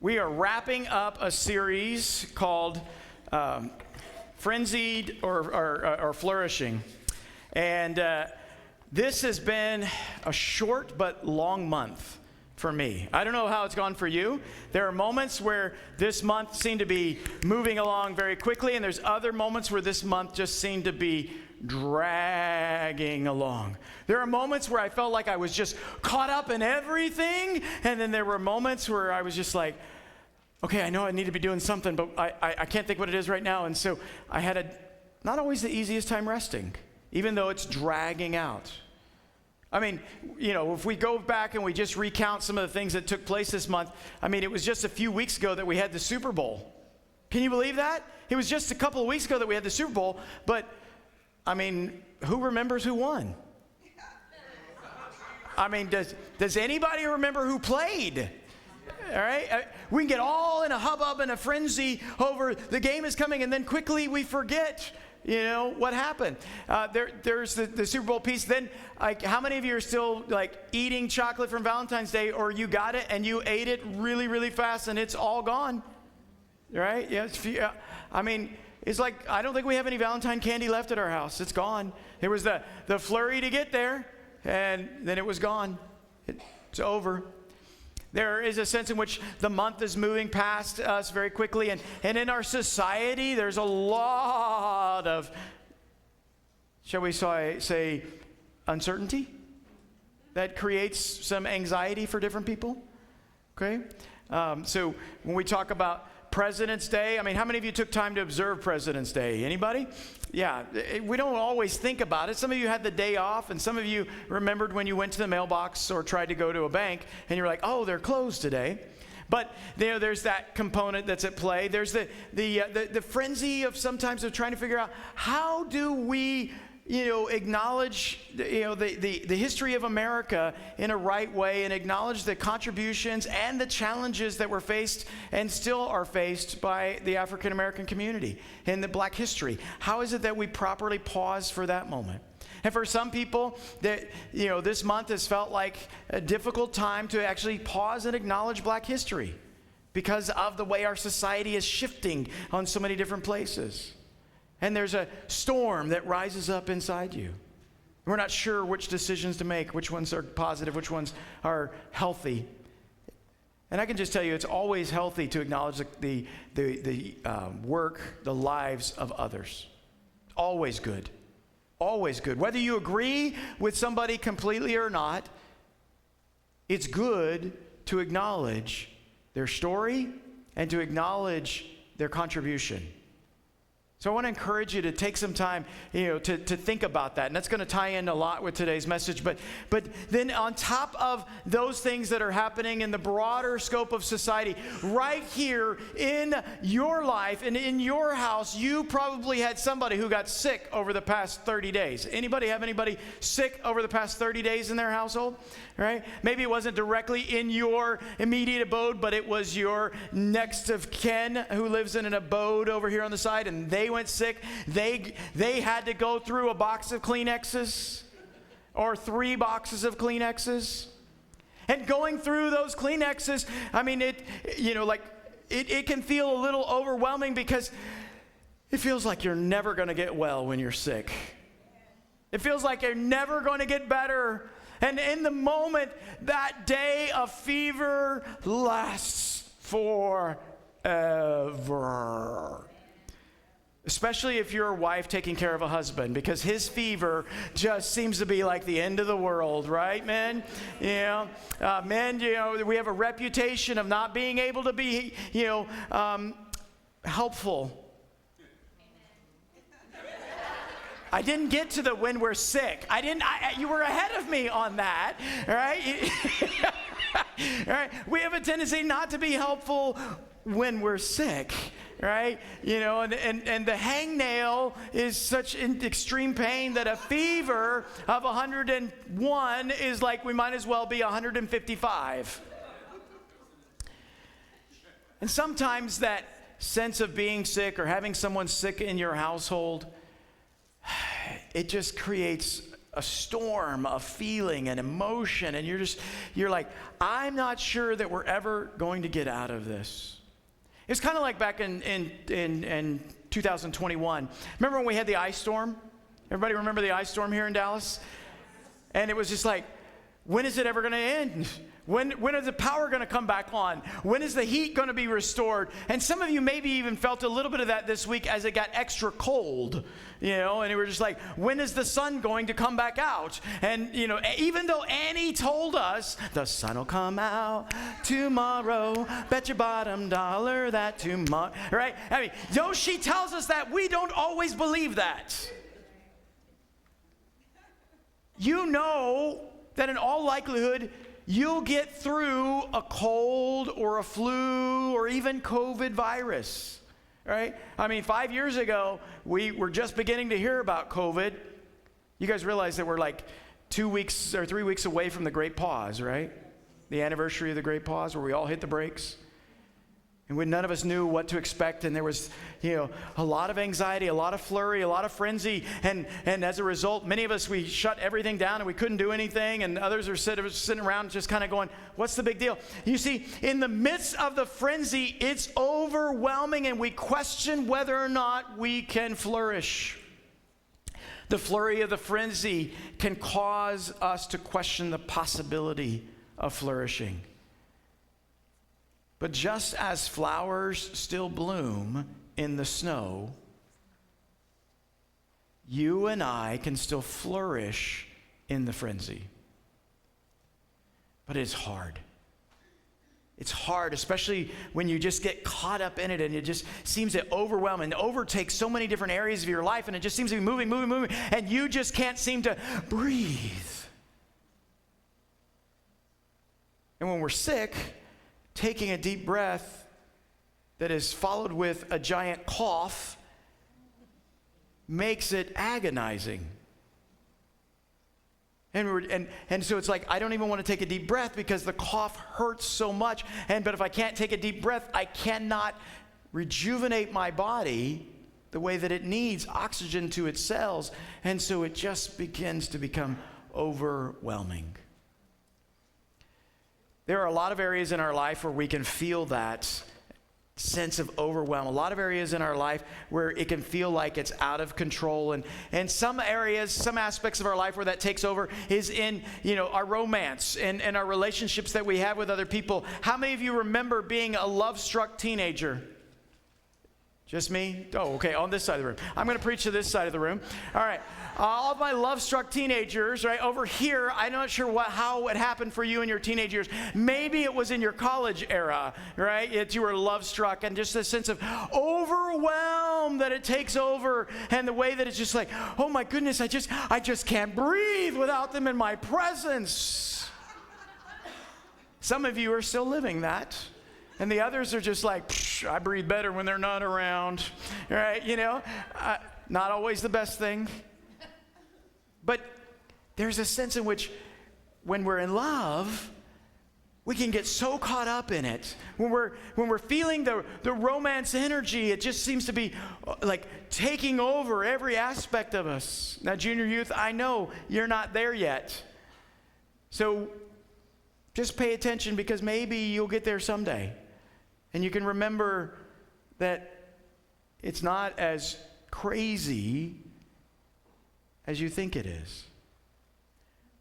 We are wrapping up a series called Frenzied or Flourishing. And this has been a short but long month for me. I don't know how it's gone for you. There are moments where this month seemed to be moving along very quickly, and there's other moments where this month just seemed to be dragging along. There are moments where I felt like I was just caught up in everything, and then there were moments where I was just like, okay, I know I need to be doing something, but I can't think what it is right now. And so I had not always the easiest time resting, even though it's dragging out. I mean, if we go back and we just recount some of the things that took place this month, I mean, it was just a few weeks ago that we had the Super Bowl. Can you believe that? It was just a couple of weeks ago that we had the Super Bowl, but, I mean, who remembers who won? I mean, does anybody remember who played? All right, we can get all in a hubbub and a frenzy over the game is coming, and then quickly we forget, what happened. There's the Super Bowl piece. Then, how many of you are still eating chocolate from Valentine's Day, or you got it and you ate it really, really fast and it's all gone? Right? Yeah. I mean, it's like I don't think we have any Valentine candy left at our house. It's gone. There was the flurry to get there, and then it was gone. It's over. There is a sense in which the month is moving past us very quickly. And in our society, there's a lot of, shall we say, uncertainty that creates some anxiety for different people. Okay? So when we talk about President's Day, I mean, how many of you took time to observe President's Day? Anybody? Yeah, we don't always think about it. Some of you had the day off, and some of you remembered when you went to the mailbox or tried to go to a bank, and you're like, oh, they're closed today. But there's that component that's at play. There's the frenzy of sometimes of trying to figure out how do we acknowledge the history of America in a right way, and acknowledge the contributions and the challenges that were faced and still are faced by the African American community in the Black history. How is it that we properly pause for that moment? And for some people, that this month has felt like a difficult time to actually pause and acknowledge Black history because of the way our society is shifting on so many different places. And there's a storm that rises up inside you. We're not sure which decisions to make, which ones are positive, which ones are healthy. And I can just tell you, it's always healthy to acknowledge the work, the lives of others. Always good. Always good. Whether you agree with somebody completely or not, it's good to acknowledge their story and to acknowledge their contribution. So I want to encourage you to take some time, to think about that. And that's going to tie in a lot with today's message. But then on top of those things that are happening in the broader scope of society, right here in your life and in your house, you probably had somebody who got sick over the past 30 days. Anybody have anybody sick over the past 30 days in their household? Right? Maybe it wasn't directly in your immediate abode, but it was your next of kin who lives in an abode over here on the side, and they went sick. They had to go through a box of Kleenexes or 3 boxes of Kleenexes. And going through those Kleenexes, I mean, it can feel a little overwhelming because it feels like you're never going to get well when you're sick. It feels like you're never going to get better. And in the moment, that day of fever lasts forever. Especially if you're a wife taking care of a husband, because his fever just seems to be like the end of the world, right, men? Men, we have a reputation of not being able to be, helpful. I didn't get to the when we're sick. You were ahead of me on that, right? All right? We have a tendency not to be helpful when we're sick, right? And the hangnail is such in extreme pain that a fever of 101 is like we might as well be 155. And sometimes that sense of being sick or having someone sick in your household, it just creates a storm of feeling and emotion, and you're like, I'm not sure that we're ever going to get out of this. It's kind of like back in 2021. Remember when we had the ice storm? Everybody remember the ice storm here in Dallas? And it was just like, when is it ever going to end? When is the power going to come back on? When is the heat going to be restored? And some of you maybe even felt a little bit of that this week as it got extra cold, and you were just like, when is the sun going to come back out? And, even though Annie told us, the sun will come out tomorrow, bet your bottom dollar that tomorrow, right? I mean, though she tells us that, we don't always believe that. You know that in all likelihood, you'll get through a cold or a flu or even COVID virus, right? I mean, 5 years ago, we were just beginning to hear about COVID. You guys realize that we're like 2 weeks or 3 weeks away from the Great Pause, right? The anniversary of the Great Pause, where we all hit the brakes. And when none of us knew what to expect, and there was, a lot of anxiety, a lot of flurry, a lot of frenzy, and as a result, many of us, we shut everything down and we couldn't do anything, and others are sitting around just kind of going, what's the big deal? You see, in the midst of the frenzy, it's overwhelming, and we question whether or not we can flourish. The flurry of the frenzy can cause us to question the possibility of flourishing. But just as flowers still bloom in the snow, you and I can still flourish in the frenzy. But it's hard. It's hard, especially when you just get caught up in it and it just seems to overwhelm and overtake so many different areas of your life, and it just seems to be moving, and you just can't seem to breathe. And when we're sick, taking a deep breath that is followed with a giant cough makes it agonizing. And so it's like, I don't even want to take a deep breath because the cough hurts so much. But if I can't take a deep breath, I cannot rejuvenate my body the way that it needs oxygen to its cells. And so it just begins to become overwhelming. There are a lot of areas in our life where we can feel that sense of overwhelm. A lot of areas in our life where it can feel like it's out of control. And some areas, some aspects of our life where that takes over is in, our romance and our relationships that we have with other people. How many of you remember being a love-struck teenager? Just me? Oh, okay, on this side of the room. I'm going to preach to this side of the room. All right. All of my love-struck teenagers, right, over here, I'm not sure how it happened for you in your teenage years. Maybe it was in your college era, right? You were love-struck, and just this sense of overwhelm that it takes over, and the way that it's just like, oh my goodness, I just can't breathe without them in my presence. Some of you are still living that. And the others are just like, I breathe better when they're not around, right? Not always the best thing. But there's a sense in which when we're in love, we can get so caught up in it. When we're feeling the romance energy, it just seems to be like taking over every aspect of us. Now, junior youth, I know you're not there yet. So just pay attention, because maybe you'll get there someday. And you can remember that it's not as crazy as you think it is.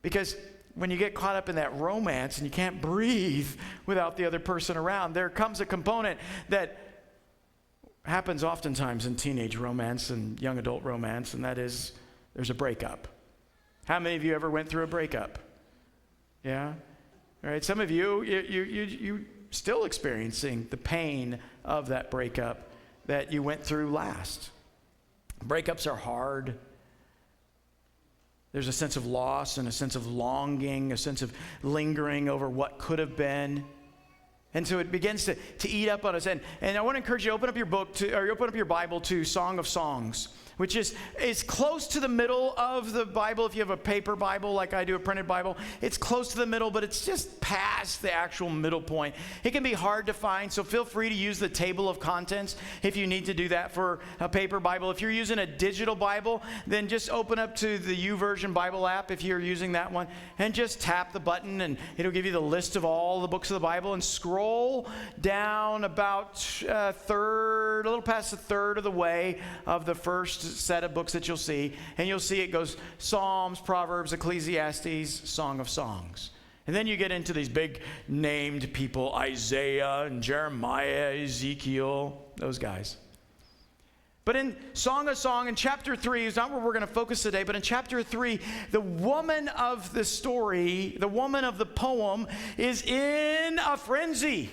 Because when you get caught up in that romance and you can't breathe without the other person around, there comes a component that happens oftentimes in teenage romance and young adult romance, and that is there's a breakup. How many of you ever went through a breakup? Yeah? All right, some of you still experiencing the pain of that breakup that you went through last. Breakups are hard. There's a sense of loss and a sense of longing, a sense of lingering over what could have been. And so it begins to eat up on us. And I want to encourage you to open up your book open up your Bible to Song of Songs. which is close to the middle of the Bible. If you have a paper Bible like I do, a printed Bible, it's close to the middle, but it's just past the actual middle point. It can be hard to find, so feel free to use the table of contents if you need to do that for a paper Bible. If you're using a digital Bible, then just open up to the YouVersion Bible app if you're using that one, and just tap the button, and it'll give you the list of all the books of the Bible, and scroll down about a little past a third of the way of the first set of books that you'll see, and you'll see it goes Psalms, Proverbs, Ecclesiastes, Song of Songs. And then you get into these big named people, Isaiah and Jeremiah, Ezekiel, those guys. But in Song of Song, in chapter 3, is not where we're going to focus today, but in chapter 3, the woman of the story, the woman of the poem, is in a frenzy.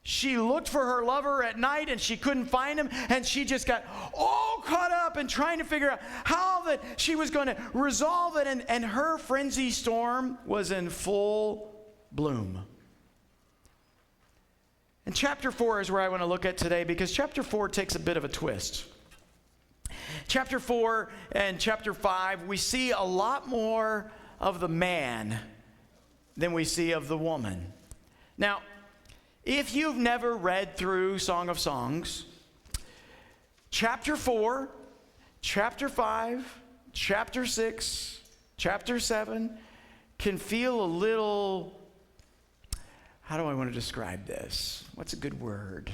She looked for her lover at night and she couldn't find him, and she just got all caught up in trying to figure out how that she was going to resolve it, and her frenzy storm was in full bloom. And chapter 4 is where I want to look at today, because chapter 4 takes a bit of a twist. Chapter 4 and chapter 5, we see a lot more of the man than we see of the woman. Now, if you've never read through Song of Songs, chapter 4, chapter 5, chapter 6, chapter 7 can feel a little, how do I want to describe this? What's a good word?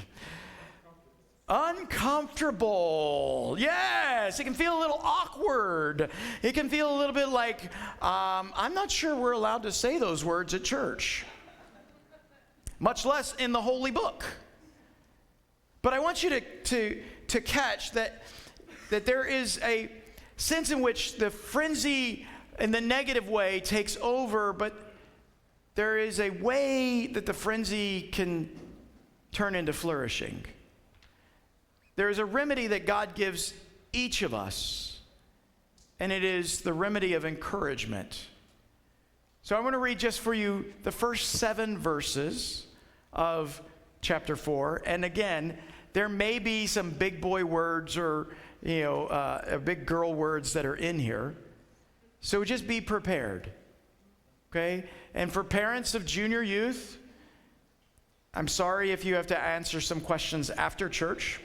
Uncomfortable. Yes, it can feel a little awkward. It can feel a little bit like, I'm not sure we're allowed to say those words at church, much less in the holy book. But I want you to catch that there is a sense in which the frenzy in the negative way takes over, but there is a way that the frenzy can turn into flourishing. There is a remedy that God gives each of us, and it is the remedy of encouragement. So I want to read just for you the first 7 verses of chapter 4. And again, there may be some big boy words or big girl words that are in here. So just be prepared. Okay? And for parents of junior youth, I'm sorry if you have to answer some questions after church.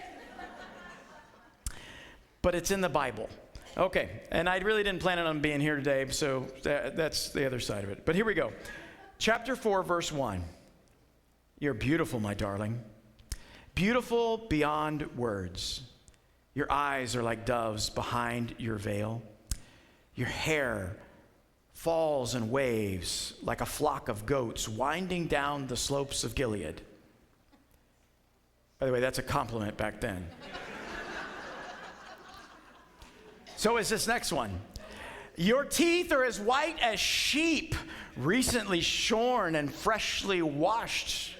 But it's in the Bible. Okay, and I really didn't plan on being here today, so that's the other side of it. But here we go. Chapter 4, verse 1. You're beautiful, my darling. Beautiful beyond words. Your eyes are like doves behind your veil. Your hair falls in waves like a flock of goats winding down the slopes of Gilead. By the way, that's a compliment back then. So is this next one. Your teeth are as white as sheep, recently shorn and freshly washed.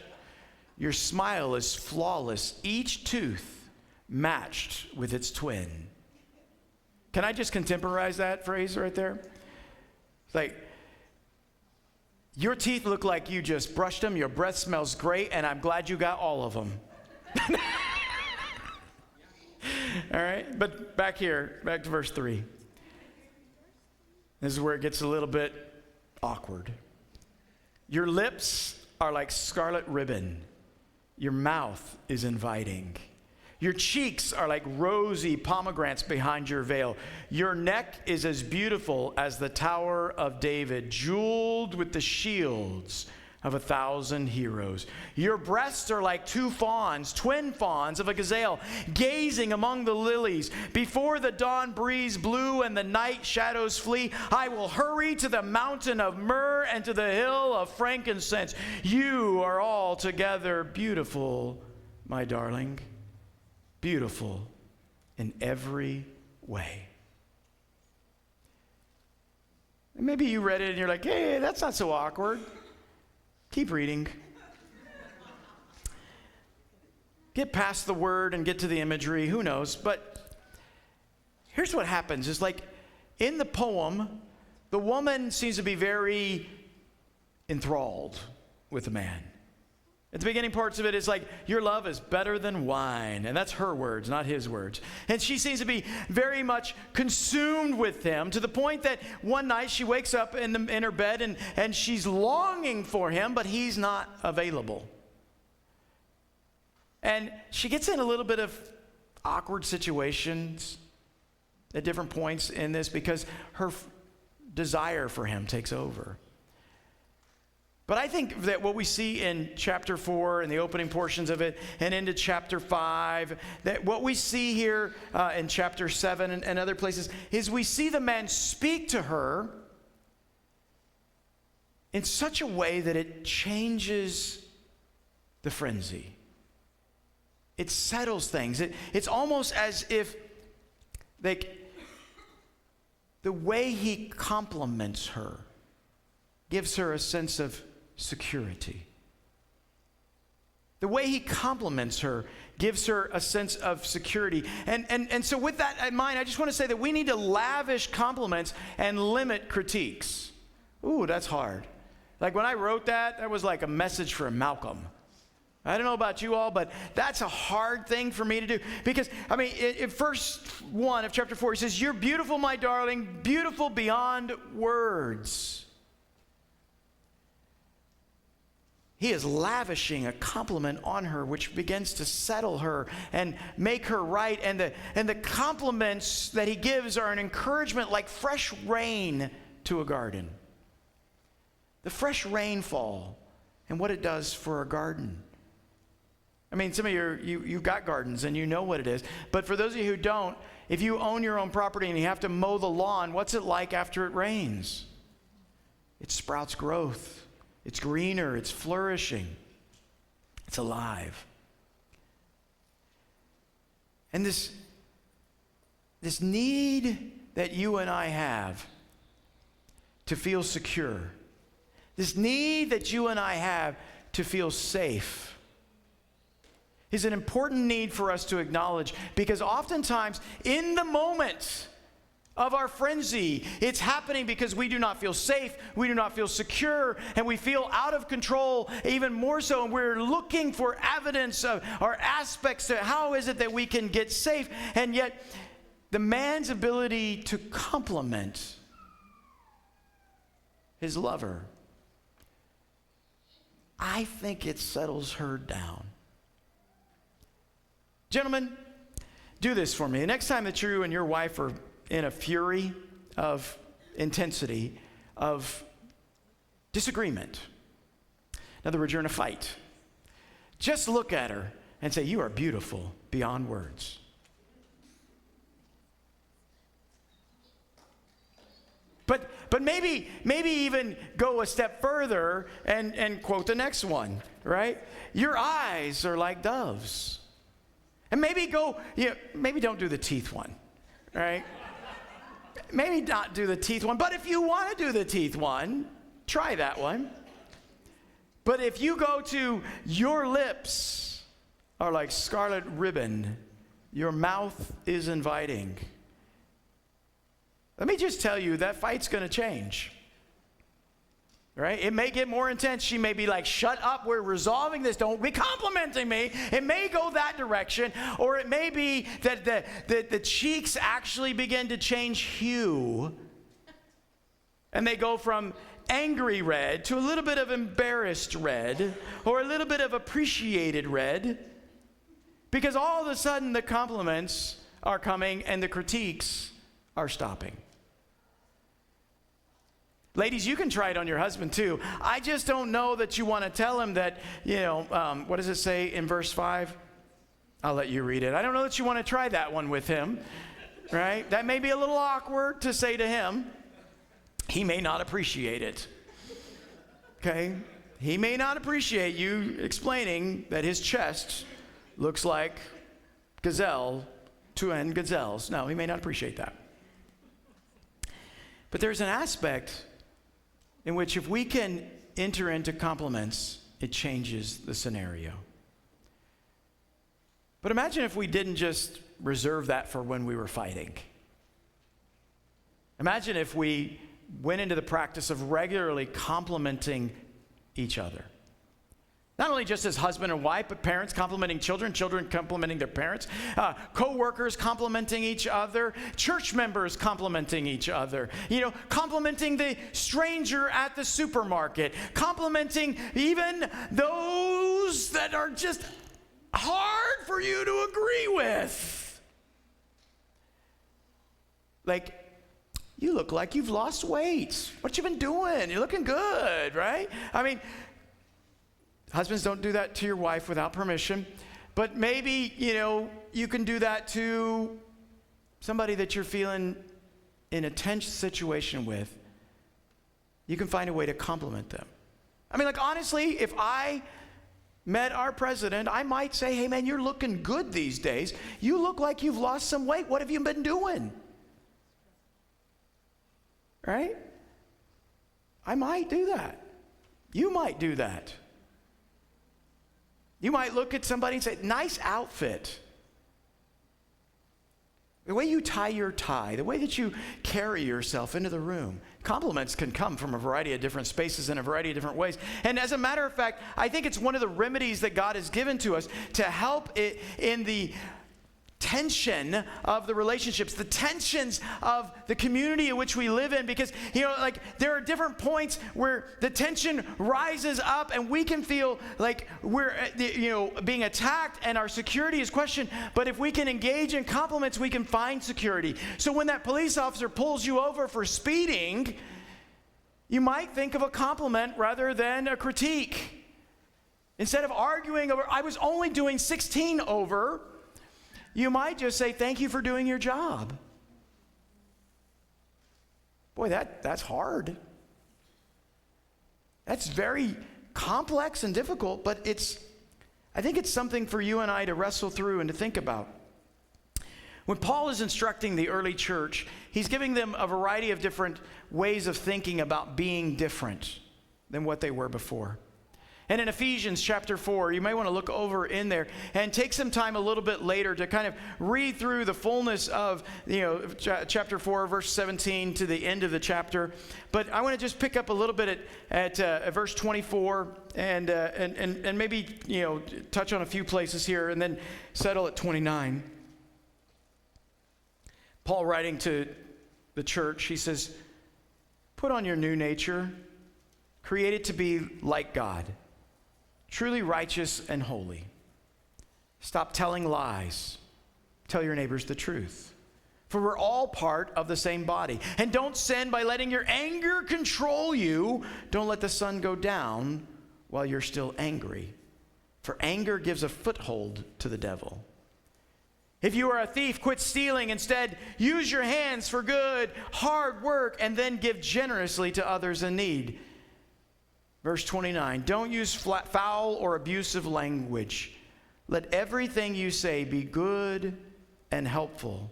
Your smile is flawless, each tooth matched with its twin. Can I just contemporize that phrase right there? It's like, your teeth look like you just brushed them, your breath smells great, and I'm glad you got all of them. All right, but back here, back to verse 3. This is where it gets a little bit awkward. Your lips are like scarlet ribbon. Your mouth is inviting. Your cheeks are like rosy pomegranates behind your veil. Your neck is as beautiful as the Tower of David, jeweled with the shields of 1,000 heroes. Your breasts are like 2 fawns, twin fawns of a gazelle, gazing among the lilies. Before the dawn breeze blew and the night shadows flee, I will hurry to the mountain of myrrh and to the hill of frankincense. You are altogether beautiful, my darling. Beautiful in every way. And maybe you read it and you're like, hey, that's not so awkward. Keep reading. Get past the word and get to the imagery. Who knows? But here's what happens. Is like in the poem, the woman seems to be very enthralled with the man. At the beginning parts of it, it's like, your love is better than wine. And that's her words, not his words. And she seems to be very much consumed with him, to the point that one night she wakes up in her bed and she's longing for him, but he's not available. And she gets in a little bit of awkward situations at different points in this because her desire for him takes over. But I think that what we see in chapter 4 and the opening portions of it and into chapter 5, that what we see here in chapter 7 and other places is we see the man speak to her in such a way that it changes the frenzy. It settles things. It's almost as if the way he compliments her gives her a sense of security. The way he compliments her gives her a sense of security. And so with that in mind, I just want to say that we need to lavish compliments and limit critiques. Ooh, that's hard. Like when I wrote that, that was like a message for Malcolm. I don't know about you all, but that's a hard thing for me to do. Because, I mean, in verse 1 of chapter 4, he says, "You're beautiful, my darling, beautiful beyond words." He is lavishing a compliment on her, which begins to settle her and make her right. And the compliments that he gives are an encouragement like fresh rain to a garden. The fresh rainfall and what it does for a garden. I mean, some of you've got gardens and you know what it is. But for those of you who don't, if you own your own property and you have to mow the lawn, what's it like after it rains? It sprouts growth. It's greener, it's flourishing, it's alive. And this need that you and I have to feel secure, this need that you and I have to feel safe, is an important need for us to acknowledge, because oftentimes in the moment of our frenzy, it's happening because we do not feel safe, we do not feel secure, and we feel out of control even more so, and we're looking for evidence of our aspects to how is it that we can get safe. And yet the man's ability to compliment his lover, I think it settles her down. Gentlemen, do this for me. The next time that you and your wife are in a fury of intensity, of disagreement, in other words, you're in a fight, just look at her and say, "You are beautiful beyond words." But maybe even go a step further and quote the next one, right? "Your eyes are like doves." And maybe maybe don't do the teeth one, right? Maybe not do the teeth one, but if you want to do the teeth one, try that one. But if you go to "Your lips are like scarlet ribbon, your mouth is inviting," let me just tell you, that fight's going to change. Right? It may get more intense. She may be like, "Shut up, we're resolving this. Don't be complimenting me." It may go that direction. Or it may be that the cheeks actually begin to change hue. And they go from angry red to a little bit of embarrassed red, or a little bit of appreciated red. Because all of a sudden the compliments are coming and the critiques are stopping. Ladies, you can try it on your husband too. I just don't know that you want to tell him that, what does it say in verse 5? I'll let you read it. I don't know that you want to try that one with him, right? That may be a little awkward to say to him. He may not appreciate it, okay? He may not appreciate you explaining that his chest looks like two-end gazelles. No, he may not appreciate that. But there's an aspect in which if we can enter into compliments, it changes the scenario. But imagine if we didn't just reserve that for when we were fighting. Imagine if we went into the practice of regularly complimenting each other. Not only just as husband and wife, but parents complimenting children, children complimenting their parents, co-workers complimenting each other, church members complimenting each other, complimenting the stranger at the supermarket, complimenting even those that are just hard for you to agree with. Like, you look like you've lost weight. What you been doing? You're looking good, right? I mean, husbands, don't do that to your wife without permission. But maybe, you can do that to somebody that you're feeling in a tense situation with. You can find a way to compliment them. I mean, honestly, if I met our president, I might say, hey, man, you're looking good these days. You look like you've lost some weight. What have you been doing? Right? I might do that. You might do that. You might look at somebody and say, nice outfit. The way you tie your tie, the way that you carry yourself into the room. Compliments can come from a variety of different spaces in a variety of different ways. And as a matter of fact, I think it's one of the remedies that God has given to us to help it in the tension of the relationships, the tensions of the community in which we live in, because there are different points where the tension rises up and we can feel like we're being attacked and our security is questioned. But if we can engage in compliments, we can find security. So when that police officer pulls you over for speeding, you might think of a compliment rather than a critique. Instead of arguing over, I was only doing 16 over, you might just say, thank you for doing your job. Boy, that's hard. That's very complex and difficult, but I think it's something for you and I to wrestle through and to think about. When Paul is instructing the early church, he's giving them a variety of different ways of thinking about being different than what they were before. And in Ephesians chapter 4, you may want to look over in there and take some time a little bit later to kind of read through the fullness of, chapter 4, verse 17 to the end of the chapter. But I want to just pick up a little bit at verse 24 and maybe, touch on a few places here and then settle at 29. Paul writing to the church, he says, put on your new nature, created to be like God, truly righteous and holy. Stop telling lies. Tell your neighbors the truth. For we're all part of the same body. And don't sin by letting your anger control you. Don't let the sun go down while you're still angry. For anger gives a foothold to the devil. If you are a thief, quit stealing. Instead, use your hands for good, hard work, and then give generously to others in need. Verse 29, don't use foul or abusive language. Let everything you say be good and helpful,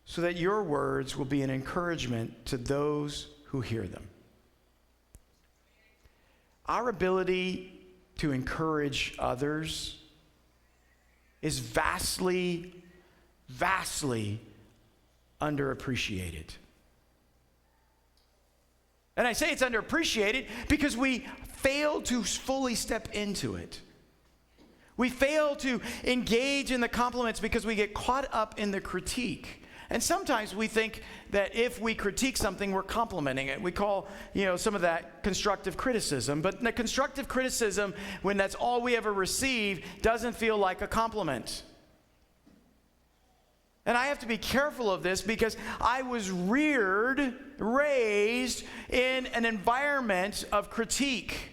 so that your words will be an encouragement to those who hear them. Our ability to encourage others is vastly, vastly underappreciated. And I say it's underappreciated because we fail to fully step into it. We fail to engage in the compliments because we get caught up in the critique. And sometimes we think that if we critique something, we're complimenting it. We call, some of that constructive criticism. But the constructive criticism, when that's all we ever receive, doesn't feel like a compliment. And I have to be careful of this because I was raised in an environment of critique.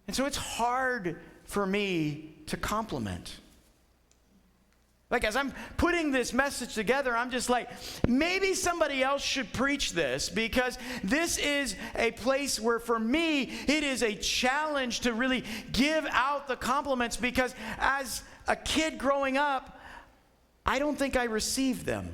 And so it's hard for me to compliment. Like, as I'm putting this message together, I'm just like, maybe somebody else should preach this, because this is a place where, for me, it is a challenge to really give out the compliments, because as a kid growing up, I don't think I received them.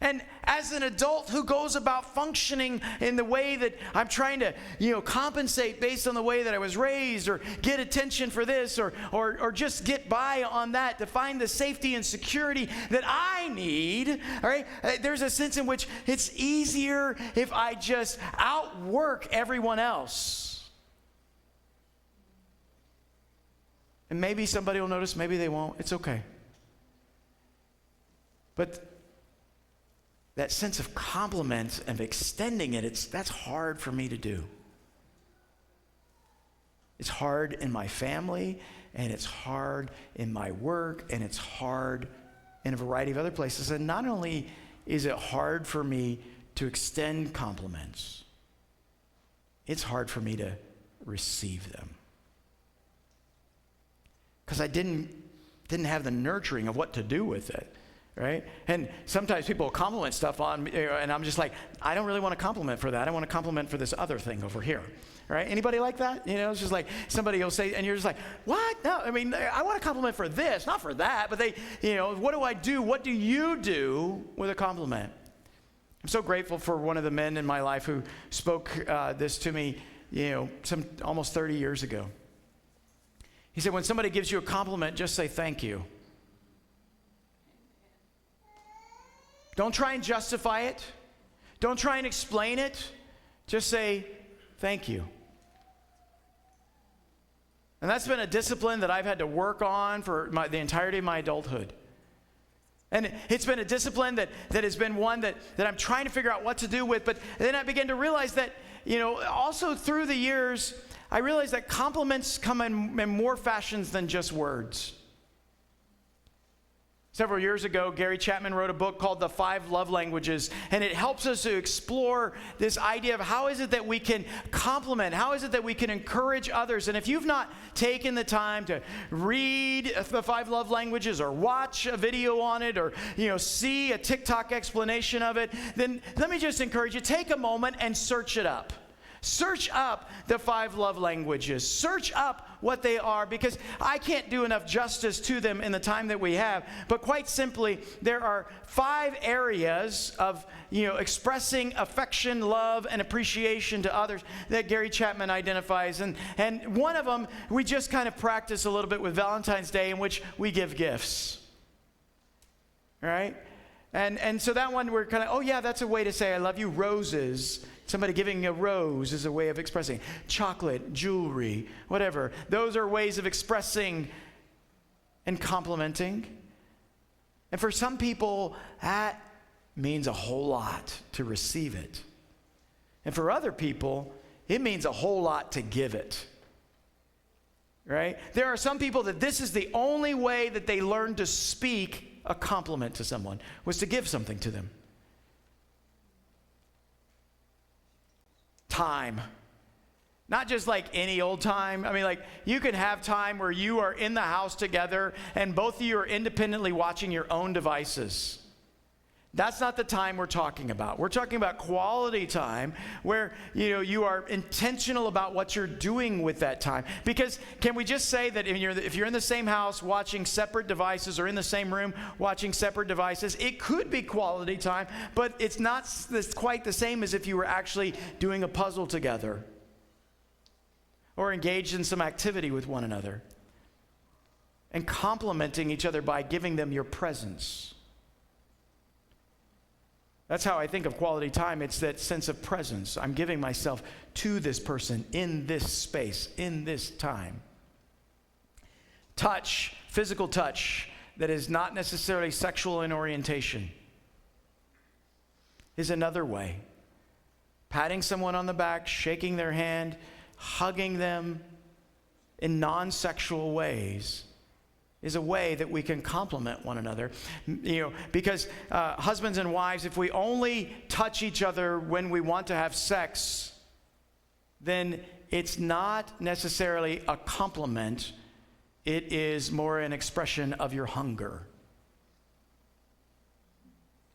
And as an adult who goes about functioning in the way that I'm trying to, compensate based on the way that I was raised, or get attention for this, or just get by on that, to find the safety and security that I need, all right? There's a sense in which it's easier if I just outwork everyone else. And maybe somebody will notice, maybe they won't. It's okay. But that sense of compliment and extending it, that's hard for me to do. It's hard in my family, and it's hard in my work, and it's hard in a variety of other places. And not only is it hard for me to extend compliments, it's hard for me to receive them. Because I didn't have the nurturing of what to do with it. Right? And sometimes people compliment stuff on me, and I'm just like, I don't really want to compliment for that. I want to compliment for this other thing over here. Right? Anybody like that? It's just like somebody will say, and you're just like, what? No, I mean, I want to compliment for this, not for that. But what do I do? What do you do with a compliment? I'm so grateful for one of the men in my life who spoke this to me, some almost 30 years ago. He said, when somebody gives you a compliment, just say thank you. Don't try and justify it. Don't try and explain it. Just say, thank you. And that's been a discipline that I've had to work on for the entirety of my adulthood. And it's been a discipline that has been one that I'm trying to figure out what to do with. But then I began to realize that, also through the years, I realized that compliments come in more fashions than just words. Several years ago, Gary Chapman wrote a book called The 5 Love Languages, and it helps us to explore this idea of how is it that we can compliment, how is it that we can encourage others. And if you've not taken the time to read The 5 Love Languages, or watch a video on it, or see a TikTok explanation of it, then let me just encourage you, take a moment and search it up. Search up the 5 love languages. Search up what they are, because I can't do enough justice to them in the time that we have. But quite simply, there are 5 areas of expressing affection, love, and appreciation to others that Gary Chapman identifies. And one of them, we just kind of practice a little bit with Valentine's Day, in which we give gifts. All right? And so that one, we're kind of, oh yeah, that's a way to say I love you. Roses. Somebody giving a rose is a way of expressing. Chocolate, jewelry, whatever. Those are ways of expressing and complimenting. And for some people, that means a whole lot to receive it. And for other people, it means a whole lot to give it. Right? There are some people that this is the only way that they learn to speak a compliment to someone, was to give something to them. Time. Not just like any old time. I mean, like, you can have time where you are in the house together and both of you are independently watching your own devices. That's not the time we're talking about. We're talking about quality time where, you are intentional about what you're doing with that time. Because can we just say that if you're in the same house watching separate devices, or in the same room watching separate devices, it could be quality time, but it's not quite the same as if you were actually doing a puzzle together or engaged in some activity with one another and complimenting each other by giving them your presence. That's how I think of quality time. It's that sense of presence. I'm giving myself to this person in this space, in this time. Touch, physical touch, that is not necessarily sexual in orientation, is another way. Patting someone on the back, shaking their hand, hugging them in non-sexual ways is a way that we can compliment one another. Because husbands and wives, if we only touch each other when we want to have sex, then it's not necessarily a compliment. It is more an expression of your hunger.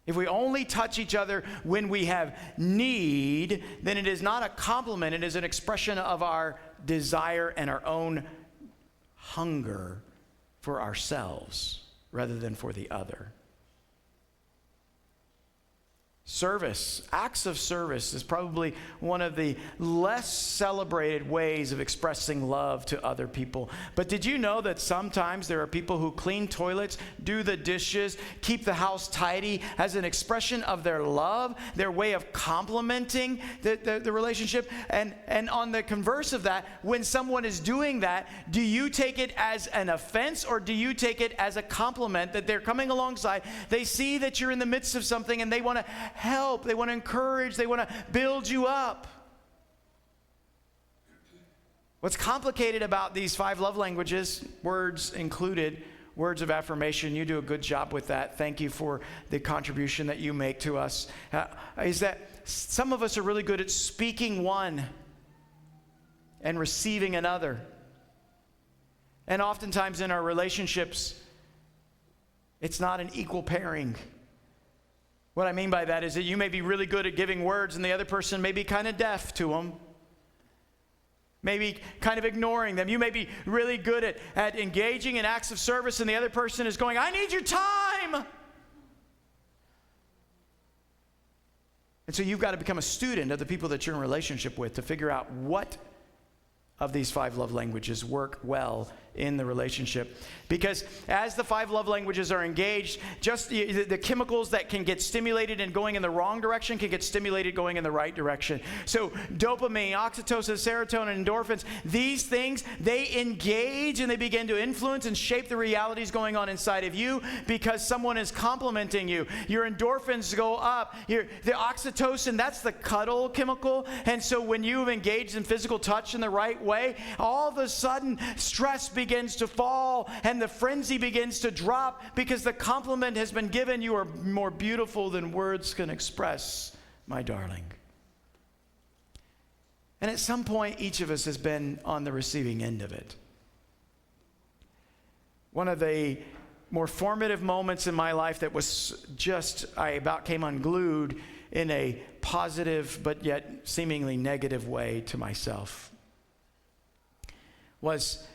If we only touch each other when we have need, then it is not a compliment. It is an expression of our desire and our own hunger for ourselves rather than for the other. Service, acts of service is probably one of the less celebrated ways of expressing love to other people. But did you know that sometimes there are people who clean toilets, do the dishes, keep the house tidy as an expression of their love, their way of complimenting the relationship? And on the converse of that, when someone is doing that, do you take it as an offense or do you take it as a compliment that they're coming alongside? They see that you're in the midst of something and they want to help, they want to encourage, they want to build you up. What's complicated about these 5 love languages, words included, words of affirmation, you do a good job with that. Thank you for the contribution that you make to us. Is that some of us are really good at speaking one and receiving another. And oftentimes in our relationships, it's not an equal pairing. What I mean by that is that you may be really good at giving words and the other person may be kind of deaf to them. Maybe kind of ignoring them. You may be really good at engaging in acts of service and the other person is going, I need your time. And so you've got to become a student of the people that you're in relationship with to figure out what of these 5 love languages work well in the relationship. Because as the 5 love languages are engaged, just the chemicals that can get stimulated and going in the wrong direction can get stimulated going in the right direction. So dopamine, oxytocin, serotonin, endorphins, these things, they engage and they begin to influence and shape the realities going on inside of you because someone is complimenting you. Your endorphins go up. The oxytocin, that's the cuddle chemical. And so when you've engaged in physical touch in the right way, all of a sudden stress begins to fall and the frenzy begins to drop because the compliment has been given. You are more beautiful than words can express, my darling. And at some point, each of us has been on the receiving end of it. One of the more formative moments in my life that was just, I about came unglued in a positive but yet seemingly negative way to myself, was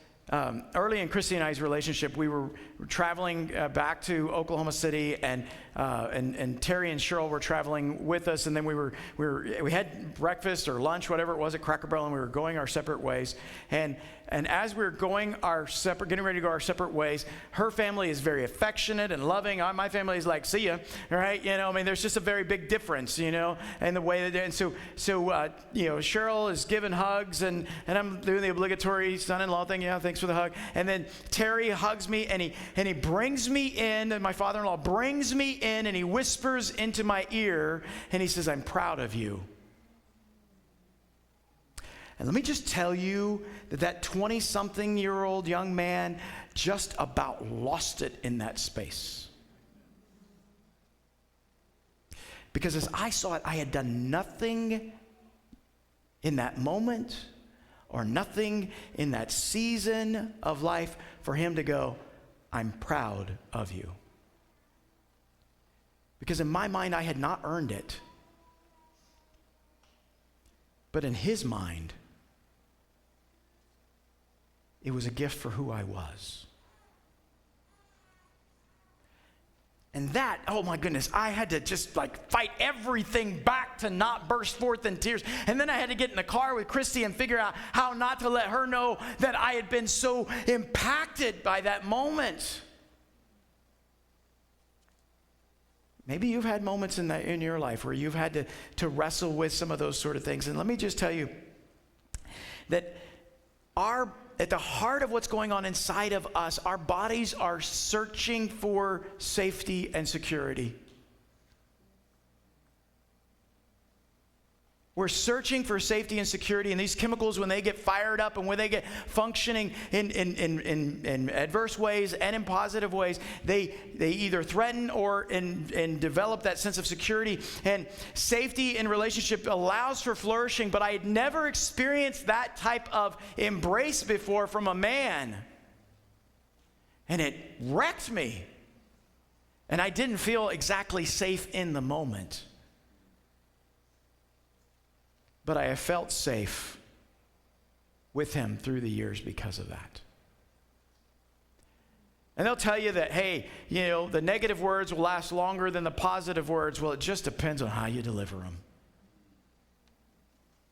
early in Christy and I's relationship. We were traveling back to Oklahoma City, and Terry and Cheryl were traveling with us, and then we had breakfast or lunch, whatever it was, at Cracker Barrel, and we were going our separate ways. And as we were getting ready to go our separate ways, her family is very affectionate and loving. My family is like, see ya, right? There's just a very big difference, in the way that. And so Cheryl is giving hugs, and I'm doing the obligatory son-in-law thing. Yeah, thanks for the hug. And then Terry hugs me, and he brings me in, and my father-in-law brings me in, and he whispers into my ear, and he says, I'm proud of you. And let me just tell you that 20-something-year-old young man just about lost it in that space. Because as I saw it, I had done nothing in that moment or nothing in that season of life for him to go, I'm proud of you. Because in my mind, I had not earned it. But in his mind, it was a gift for who I was. And that, oh my goodness, I had to just fight everything back to not burst forth in tears. And then I had to get in the car with Christy and figure out how not to let her know that I had been so impacted by that moment. Maybe you've had moments in your life where you've had to wrestle with some of those sort of things. And let me just tell you that at the heart of what's going on inside of us, our bodies are searching for safety and security. We're searching for safety and security, and these chemicals, when they get fired up and when they get functioning in adverse ways and in positive ways, they either threaten or develop that sense of security. And safety in relationship allows for flourishing, but I had never experienced that type of embrace before from a man. And it wrecked me. And I didn't feel exactly safe in the moment. But I have felt safe with him through the years because of that. And they'll tell you that, hey, the negative words will last longer than the positive words. Well, it just depends on how you deliver them.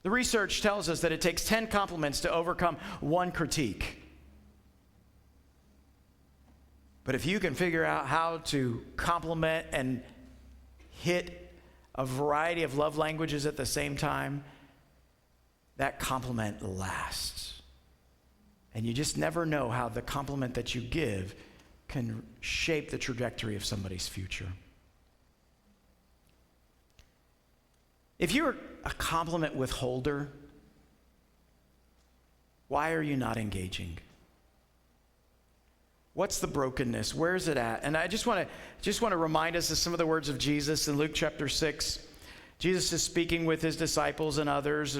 The research tells us that it takes 10 compliments to overcome one critique. But if you can figure out how to compliment and hit a variety of love languages at the same time, that compliment lasts. And you just never know how the compliment that you give can shape the trajectory of somebody's future. If you're a compliment withholder, why are you not engaging? What's the brokenness? Where is it at? And I just want to remind us of some of the words of Jesus in Luke chapter 6. Jesus is speaking with his disciples and others,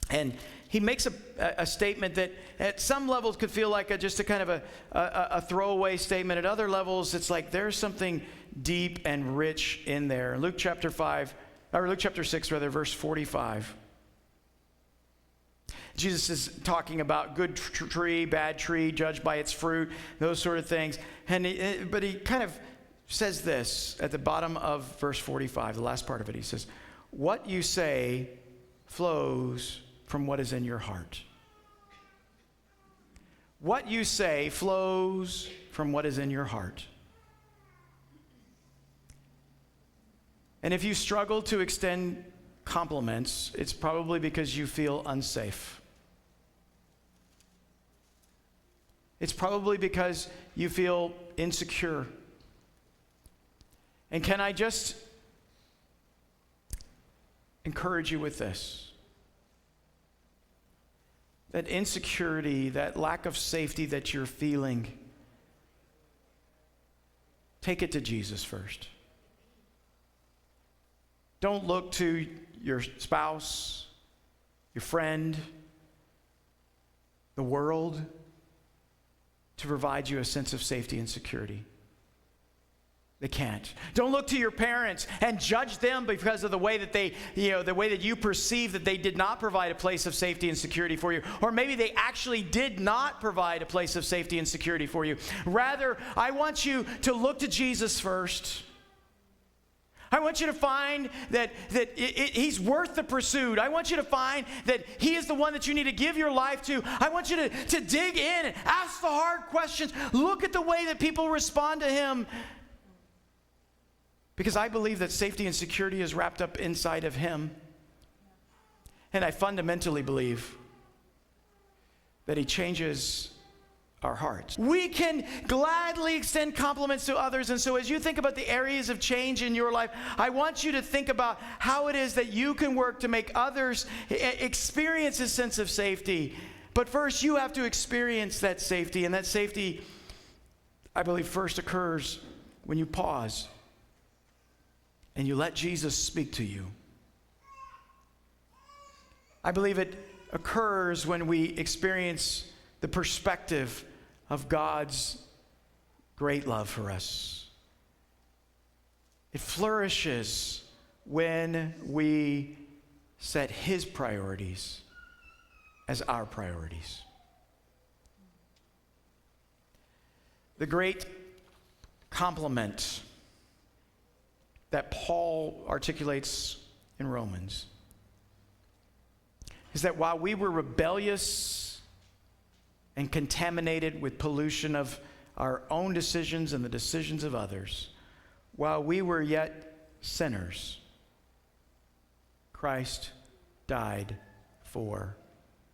and he makes a statement that at some levels could feel like just a kind of a throwaway statement. At other levels, it's like there's something deep and rich in there. Luke chapter 6, verse 45. Jesus is talking about good tree, bad tree, judged by its fruit, those sort of things. But he kind of says this at the bottom of verse 45, the last part of it. He says, what you say flows from what is in your heart. What you say flows from what is in your heart. And if you struggle to extend compliments, it's probably because you feel unsafe. It's probably because you feel insecure. And can I just encourage you with this? That insecurity, that lack of safety that you're feeling, take it to Jesus first. Don't look to your spouse, your friend, the world to provide you a sense of safety and security. They can't. Don't look to your parents and judge them because of the way that the way that you perceive that they did not provide a place of safety and security for you. Or maybe they actually did not provide a place of safety and security for you. Rather, I want you to look to Jesus first. I want you to find that he's worth the pursuit. I want you to find that he is the one that you need to give your life to. I want you to dig in and ask the hard questions. Look at the way that people respond to him. Because I believe that safety and security is wrapped up inside of him. And I fundamentally believe that he changes our hearts. We can gladly extend compliments to others. And so as you think about the areas of change in your life, I want you to think about how it is that you can work to make others experience a sense of safety. But first, you have to experience that safety. And that safety, I believe, first occurs when you pause and you let Jesus speak to you. I believe it occurs when we experience the perspective of God's great love for us. It flourishes when we set his priorities as our priorities. The great compliment that Paul articulates in Romans is that while we were rebellious and contaminated with pollution of our own decisions and the decisions of others, while we were yet sinners, Christ died for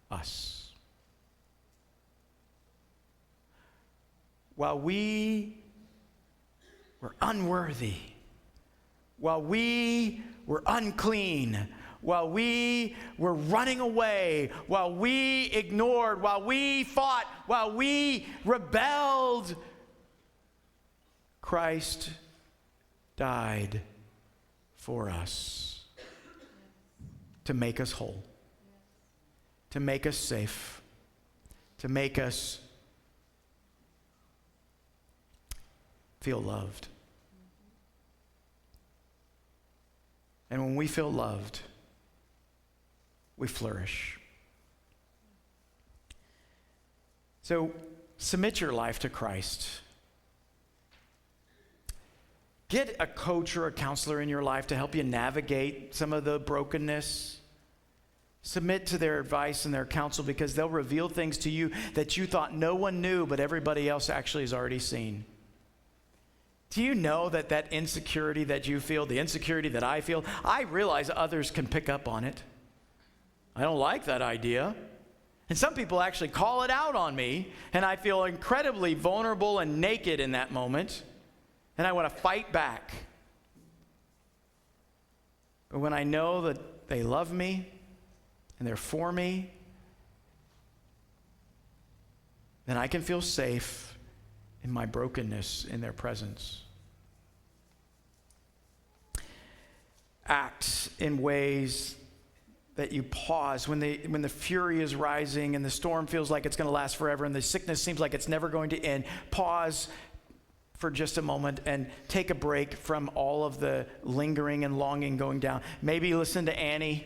us. While we were unworthy, while we were unclean, while we were running away, while we ignored, while we fought, while we rebelled, Christ died for us to make us whole, to make us safe, to make us feel loved. And when we feel loved, we flourish. So submit your life to Christ. Get a coach or a counselor in your life to help you navigate some of the brokenness. Submit to their advice and their counsel, because they'll reveal things to you that you thought no one knew, but everybody else actually has already seen. Do you know that that insecurity that you feel, the insecurity that I feel, I realize others can pick up on it. I don't like that idea. And some people actually call it out on me, and I feel incredibly vulnerable and naked in that moment, and I want to fight back. But when I know that they love me and they're for me, then I can feel safe in my brokenness in their presence. Act in ways that you pause when the fury is rising and the storm feels like it's going to last forever and the sickness seems like it's never going to end. Pause for just a moment and take a break from all of the lingering and longing going down. Maybe listen to Annie.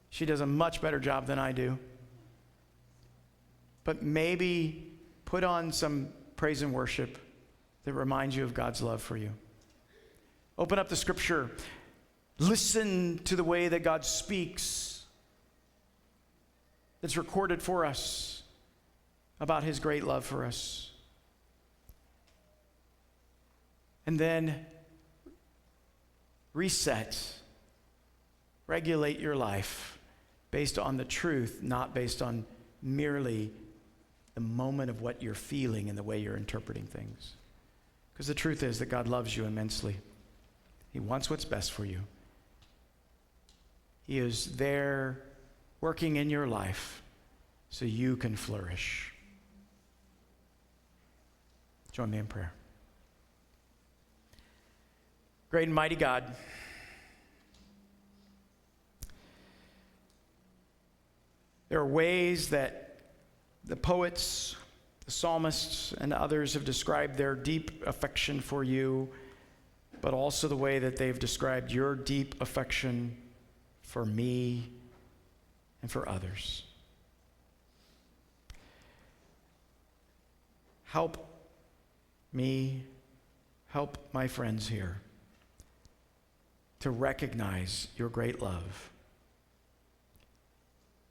She does a much better job than I do. But maybe put on some praise and worship that reminds you of God's love for you. Open up the scripture. Listen to the way that God speaks that's recorded for us about his great love for us. And then reset, regulate your life based on the truth, not based on merely the moment of what you're feeling and the way you're interpreting things. Because the truth is that God loves you immensely. He wants what's best for you. He is there working in your life so you can flourish. Join me in prayer. Great and mighty God, there are ways that the poets, the psalmists, and others have described their deep affection for you, but also the way that they've described your deep affection for me and for others. Help me, help my friends here to recognize your great love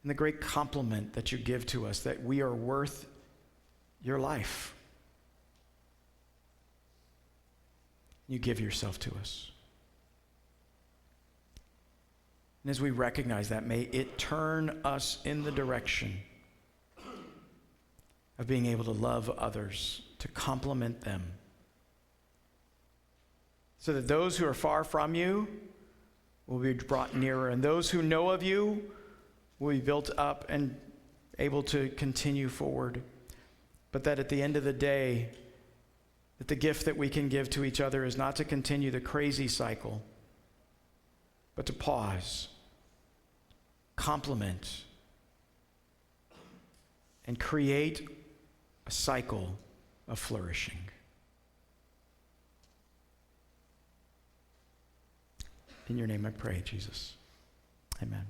and the great compliment that you give to us, that we are worth your life. You give yourself to us. And as we recognize that, may it turn us in the direction of being able to love others, to compliment them, so that those who are far from you will be brought nearer, and those who know of you will be built up and able to continue forward. But that at the end of the day, that the gift that we can give to each other is not to continue the crazy cycle, but to pause, compliment, and create a cycle of flourishing. In your name I pray, Jesus. Amen.